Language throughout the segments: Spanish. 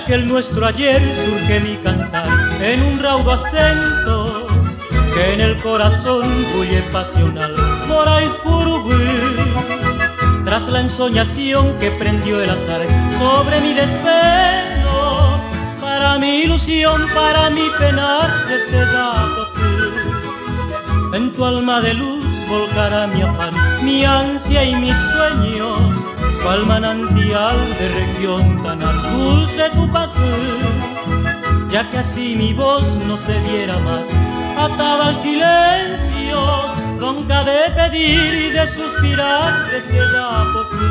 aquel nuestro ayer surge mi cantar en un raudo acento que en el corazón bulle pasional, mora y jurubí. Tras la ensoñación que prendió el azar sobre mi desvelo, para mi ilusión, para mi penar, ese dato tú. En tu alma de luz volcará mi afán, mi ansia y mis sueños, cual manantial de región tan dulce tu paso, ya que así mi voz no se viera más, atada al silencio, ronca de pedir y de suspirar, deseada por ti.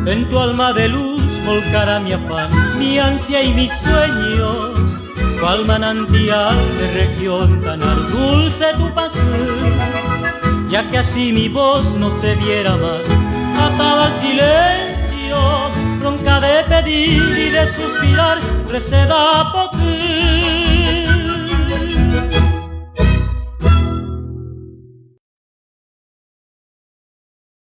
En tu alma de luz volcará mi afán, mi ansia y mis sueños, cual manantial de región tan dulce tu pasión, ya que así mi voz no se viera más, atada al silencio, ronca de pedir y de suspirar, receda por ti.